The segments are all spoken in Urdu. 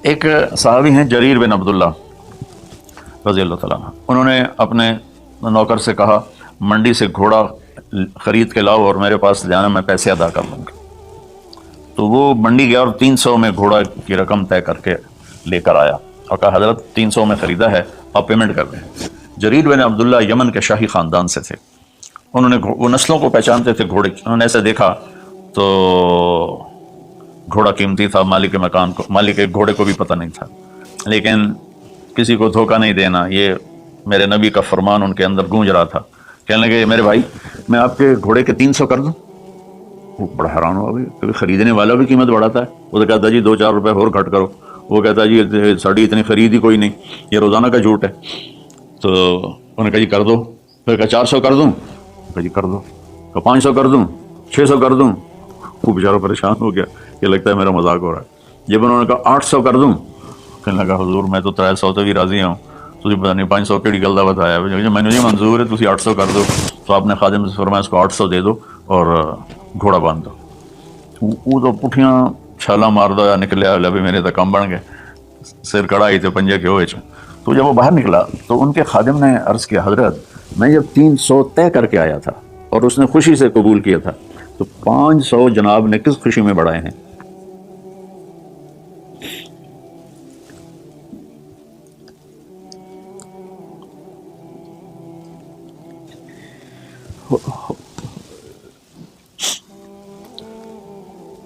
ایک صحابی ہیں جریر بن عبداللہ رضی اللہ تعالیٰ عنہ، انہوں نے اپنے نوکر سے کہا منڈی سے گھوڑا خرید کے لاؤ اور میرے پاس جانا، میں پیسے ادا کر لوں گا۔ تو وہ منڈی گیا اور 300 میں گھوڑا کی رقم طے کر کے لے کر آیا اور کہا حضرت 300 میں خریدا ہے، آپ پیمنٹ کر دیں۔ جریر بن عبداللہ یمن کے شاہی خاندان سے تھے، انہوں نے وہ نسلوں کو پہچانتے تھے گھوڑے کی۔ انہوں نے ایسے دیکھا تو گھوڑا قیمتی تھا، مالک مکان کو، مالک گھوڑے کو بھی پتہ نہیں تھا، لیکن کسی کو دھوکہ نہیں دینا، یہ میرے نبی کا فرمان ان کے اندر گونج رہا تھا۔ کہنے لگے میرے بھائی میں آپ کے گھوڑے کے 300 کر دوں؟ وہ بڑا حیران ہوا، بھی کیونکہ خریدنے والا بھی قیمت بڑھاتا ہے۔ وہ تو کہتا جی 2-4 روپے اور گھٹ کرو، وہ کہتا جی ساڑی اتنی خرید ہی کوئی نہیں، یہ روزانہ کا جھوٹ ہے۔ تو انہوں نے کہا جی کر دو۔ پھر کہا 400 کر دوں؟ کہا جی کر دو۔ کہا 500 کر دوں؟ 600 کر دوں؟ وہ بیچارہ پریشان ہو گیا، یہ لگتا ہے میرا مذاق ہو رہا ہے۔ جب انہوں نے کہا 800 کر دوں؟ کہنے لگا حضور میں تو 300 تو بھی راضی ہوں، تجھے پتہ نہیں 500 کیڑی گل دا بتایا، میں نے منظور ہے تسی 800 کر دو۔ تو آپ نے خادم سے فرمایا اس کو 800 دے دو اور گھوڑا باندھ دو۔ وہ تو پٹھیاں چھالاں ماردا ہوا نکلیا، لبے میرے تو کم بن گئے، سر کڑائی تے پنجے کے ہوئے۔ تو جب وہ باہر نکلا تو ان کے خادم نے عرض کیا حضرت میں جب 300 طے کر کے آیا تھا اور اس نے خوشی سے قبول کیا تھا، تو 500 جناب نے کس خوشی میں بڑھائے ہیں؟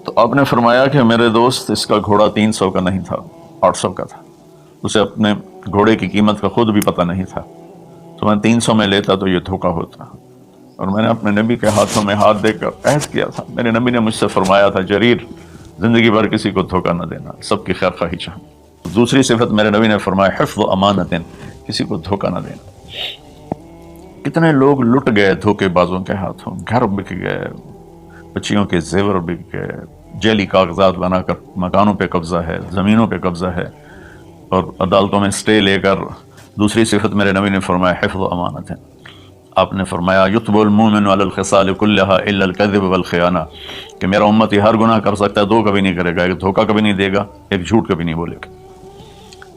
تو آپ نے فرمایا کہ میرے دوست اس کا گھوڑا 300 کا نہیں تھا، 800 کا تھا، اسے اپنے گھوڑے کی قیمت کا خود بھی پتہ نہیں تھا، تو میں 300 میں لیتا تو یہ دھوکہ ہوتا۔ اور میں نے اپنے نبی کے ہاتھوں میں ہاتھ دے کر عہد کیا تھا، میرے نبی نے مجھ سے فرمایا تھا جریر زندگی بھر کسی کو دھوکہ نہ دینا، سب کی خیر خواہی چاہنا۔ دوسری صفت میرے نبی نے فرمایا حفظ و امانت، کسی کو دھوکہ نہ دینا۔ کتنے لوگ لٹ گئے دھوکے بازوں کے ہاتھوں، گھر بک گئے، بچیوں کے زیور بک گئے، جعلی کاغذات بنا کر مکانوں پہ قبضہ ہے، زمینوں پہ قبضہ ہے، اور عدالتوں میں سٹے لے کر۔ دوسری صفت میرے نبی نے فرمایا حفظ و امانت ہے، آپ نے فرمایا یتب المؤمن علی الخصال کلھا الا الکذب والخیانہ، کہ میرا امتی ہر گناہ کر سکتا ہے، دو کبھی نہیں کرے گا، ایک دھوکہ کبھی نہیں دے گا، ایک جھوٹ کبھی نہیں بولے گا۔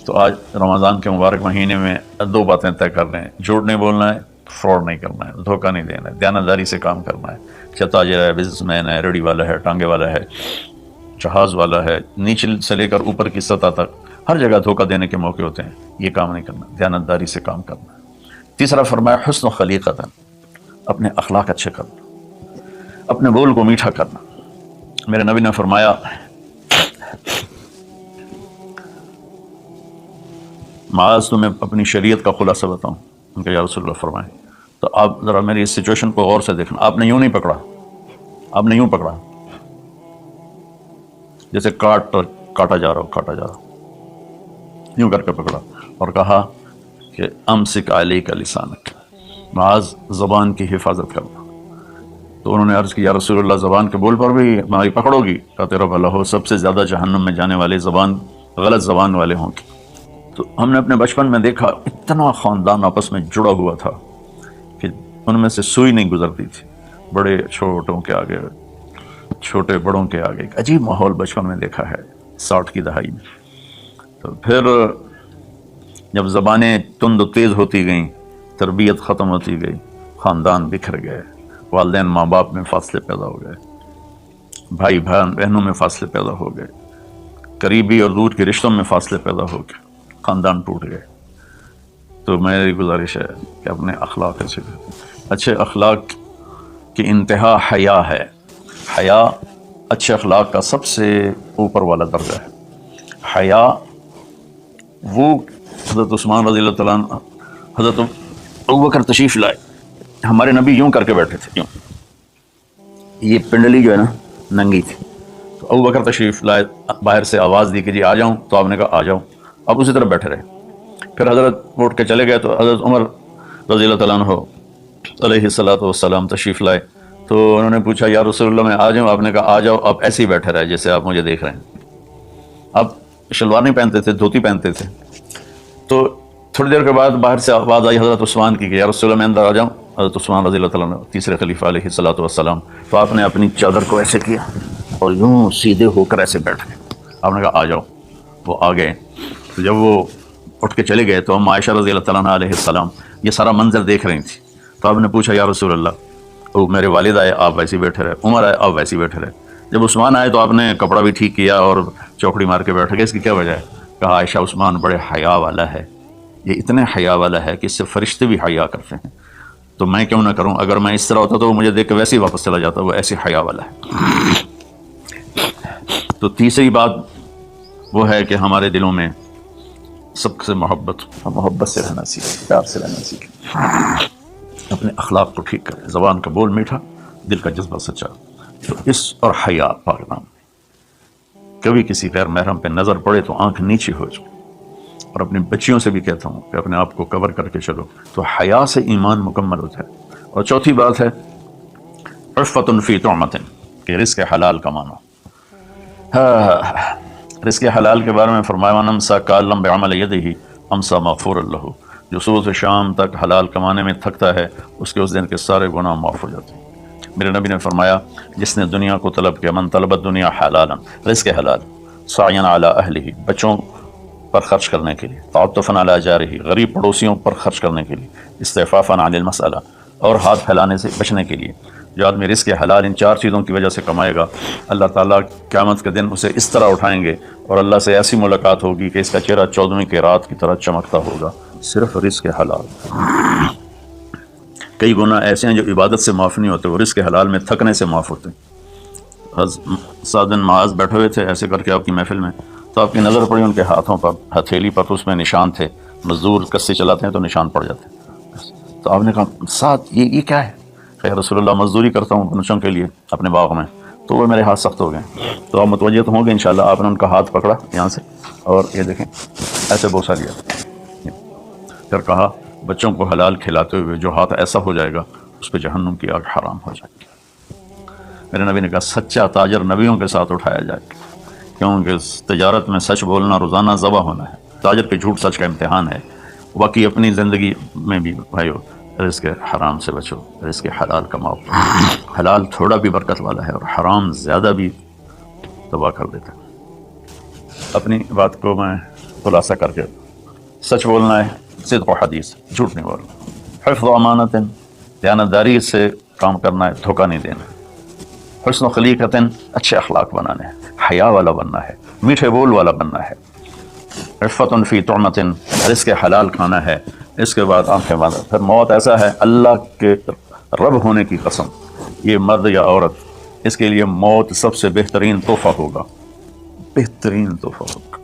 تو آج رمضان کے مبارک مہینے میں 2 باتیں طے کر رہے ہیں، جھوٹ نہیں بولنا ہے، فراڈ نہیں کرنا ہے، دھوکہ نہیں دینا ہے، دیانتداری سے کام کرنا ہے۔ چاہے تاجر ہے، بزنس مین ہے، ریڑھی والا ہے، ٹانگے والا ہے، جہاز والا ہے، نیچے سے لے کر اوپر کی سطح تک ہر جگہ دھوکہ دینے کے موقع ہوتے ہیں، یہ کام نہیں کرنا، دیانتداری سے کام کرنا ہے۔ تیسرا فرمایا حسن و خلیقت، اپنے اخلاق اچھے کرنا، اپنے بول کو میٹھا کرنا۔ میرے نبی نے فرمایا معاذ تمہیں اپنی شریعت کا خلاصہ بتاؤں؟ ان کا یا رسول اللہ فرمائیں۔ تو آپ ذرا میری اس سچویشن کو غور سے دیکھنا، آپ نے یوں نہیں پکڑا، آپ نے یوں پکڑا جیسے کاٹا جا رہا، یوں کر کے پکڑا اور کہا کہ امسک علیک لسانک، معاذ زبان کی حفاظت کرنا۔ تو انہوں نے عرض کی یا رسول اللہ زبان کے بول پر بھی ہماری پکڑو گی؟ کہا تیرا بھلا ہو، سب سے زیادہ جہنم میں جانے والے غلط زبان والے ہوں گے۔ تو ہم نے اپنے بچپن میں دیکھا اتنا خاندان آپس میں جڑا ہوا تھا کہ ان میں سے سوئی نہیں گزرتی تھی، بڑے چھوٹوں کے آگے، چھوٹے بڑوں کے آگے، ایک عجیب ماحول بچپن میں دیکھا ہے 60 کی دہائی میں۔ تو پھر جب زبانیں تند و تیز ہوتی گئیں، تربیت ختم ہوتی گئی، خاندان بکھر گئے، والدین ماں باپ میں فاصلے پیدا ہو گئے، بھائی بہنوں میں فاصلے پیدا ہو گئے، قریبی اور دور کے رشتوں میں فاصلے پیدا ہو گئے، خاندان ٹوٹ گئے۔ تو میری گزارش ہے کہ اپنے اخلاق اچھے اخلاق کی انتہا حیا ہے۔ حیا اچھے اخلاق کا سب سے اوپر والا درجہ ہے۔ حیا وہ حضرت عثمان رضی اللہ تعالیٰ عنہ، حضرت ابوبکر تشریف لائے، ہمارے نبی یوں کر کے بیٹھے تھے، یوں، یہ پنڈلی جو ہے نا ننگی تھی، تو ابوبکر تشریف لائے، باہر سے آواز دی کہ جی آ جاؤں، تو آپ نے کہا آ جاؤ، اب اسی طرح بیٹھے رہے۔ پھر حضرت اٹھ کے چلے گئے تو حضرت عمر رضی اللہ تعالیٰ عنہ علیہ الصلاۃ والسلام تشریف لائے، تو انہوں نے پوچھا یا رسول اللہ میں آ جاؤں؟ آپ نے کہا آ جاؤ، آپ ایسے ہی بیٹھے رہے جیسے آپ مجھے دیکھ رہے ہیں۔ آپ شلوار نہیں پہنتے تھے، دھوتی پہنتے تھے۔ تو تھوڑی دیر کے بعد باہر سے آواز آئی حضرت عثمان کی کہ یا رسول اللہ میں اندر آ جاؤں؟ حضرت عثمان رضی اللہ تعالیٰ عنہ تیسرے خلیفہ علیہ الصلاۃ والسلام، تو آپ نے اپنی چادر کو ایسے کیا اور یوں سیدھے ہو کر ایسے بیٹھ گئے۔ آپ نے کہا آ جاؤ، وہ آ گئے، تو جب وہ اٹھ کے چلے گئے تو ہم عائشہ رضی اللہ تعالیٰ عنہا علیہ السلام یہ سارا منظر دیکھ رہی تھی. تو آپ نے پوچھا یا رسول اللہ، تو میرے والد آئے آپ ویسے بیٹھے رہے، عمر آئے آپ ویسے بیٹھے رہے، جب عثمان آئے تو آپ نے کپڑا بھی ٹھیک کیا اور چوکڑی مار کے بیٹھ گئے، اس کی کیا وجہ ہے؟ کہا عائشہ عثمان بڑے حیا والا ہے، یہ اتنے حیا والا ہے کہ اس سے فرشتے بھی حیا کرتے ہیں، تو میں کیوں نہ کروں؟ اگر میں اس طرح ہوتا تو وہ مجھے دیکھ کے ویسے ہی واپس چلا جاتا، وہ ایسے حیا والا ہے. تو تیسری بات وہ ہے کہ ہمارے دلوں میں سب سے محبت سے رہنا سیکھیں، پیار سے رہنا سیکھیں، اپنے اخلاق کو ٹھیک کریں، زبان کا بول میٹھا، دل کا جذبہ سچا. تو اس اور حیا پاک نام، کبھی کسی غیر محرم پہ نظر پڑے تو آنکھ نیچے ہو جائے. اور اپنی بچیوں سے بھی کہتا ہوں کہ اپنے آپ کو کور کر کے چلو، تو حیا سے ایمان مکمل ہوتا ہے. اور چوتھی بات ہے عفت فی طعمۃ، کہ رزق حلال کمانا. رزق حلال کے بارے میں فرمایا امسا کالم بعمل یدہ امسا مغفور اللہ، جو صبح سے شام تک حلال کمانے میں تھکتا ہے اس کے اس دن کے سارے گناہ معاف ہو جاتے ہیں. میرے نبی نے فرمایا جس نے دنیا کو طلب کیا، من طلب الدنیا حلالا، رزق حلال، سعیا علی اہلہ، بچوں پر خرچ کرنے کے لیے، تعطفا علی جارہ، غریب پڑوسیوں پر خرچ کرنے کے لیے، استعفافا عن المسألہ، اور ہاتھ پھیلانے سے بچنے کے لیے. جو آدمی رزق حلال ان چار چیزوں کی وجہ سے کمائے گا، اللہ تعالیٰ قیامت کے دن اسے اس طرح اٹھائیں گے اور اللہ سے ایسی ملاقات ہوگی کہ اس کا چہرہ 14ویں کی رات کی طرح چمکتا ہوگا، صرف رزق حلال. کئی گناہ ایسے ہیں جو عبادت سے معاف نہیں ہوتے، وہ رزق حلال میں تھکنے سے معاف ہوتے ہیں. سعد بن معاذ بیٹھے ہوئے تھے ایسے کر کے آپ کی محفل میں، تو آپ کی نظر پڑی ان کے ہاتھوں پر، ہتھیلی پر، تو اس میں نشان تھے. مزدور کسی چلاتے ہیں تو نشان پڑ جاتے ہیں. تو آپ نے کہا سعد یہ کیا ہے؟ کہ رسول اللہ مزدوری کرتا ہوں بچوں کے لیے اپنے باغ میں، تو وہ میرے ہاتھ سخت ہو گئے. تو آپ متوجہ تو ہوں گے انشاءاللہ. آپ نے ان کا ہاتھ پکڑا یہاں سے اور یہ دیکھیں ایسے بوسہ لیا، پھر کہا بچوں کو حلال کھلاتے ہوئے جو ہاتھ ایسا ہو جائے گا اس پہ جہنم کی آگ حرام ہو جائے گی. میرے نبی نے کہا سچا تاجر نبیوں کے ساتھ اٹھایا جائے گا، کیونکہ تجارت میں سچ بولنا روزانہ ذبح ہونا ہے. تاجر پہ جھوٹ سچ کا امتحان ہے. باقی اپنی زندگی میں بھی بھائیو رزق حرام سے بچو، رزق حلال کماؤ. حلال تھوڑا بھی برکت والا ہے اور حرام زیادہ بھی تباہ کر دیتا ہے. اپنی بات کو میں خلاصہ کر کے، سچ بولنا ہے، صدق و حدیث، جھوٹ نہیں بولنا. حفظ و امانت، دیانتداری سے کام کرنا ہے، دھوکہ نہیں دینا. حسن و خلیقت، اچھے اخلاق بنانے ہیں، حیا والا بننا ہے، میٹھے بول والا بننا ہے. عفت فی طعمۃ، رزق حلال کھانا ہے. اس کے بعد آنکھیں بند. پھر موت ایسا ہے اللہ کے رب ہونے کی قسم، یہ مرد یا عورت، اس کے لیے موت سب سے بہترین تحفہ ہوگا، بہترین تحفہ ہوگا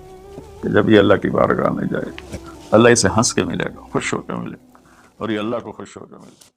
کہ جب یہ اللہ کی بارگاہ میں جائے، اللہ اسے ہنس کے ملے گا، خوش ہو کے ملے گا، اور یہ اللہ کو خوش ہو کے ملے گا.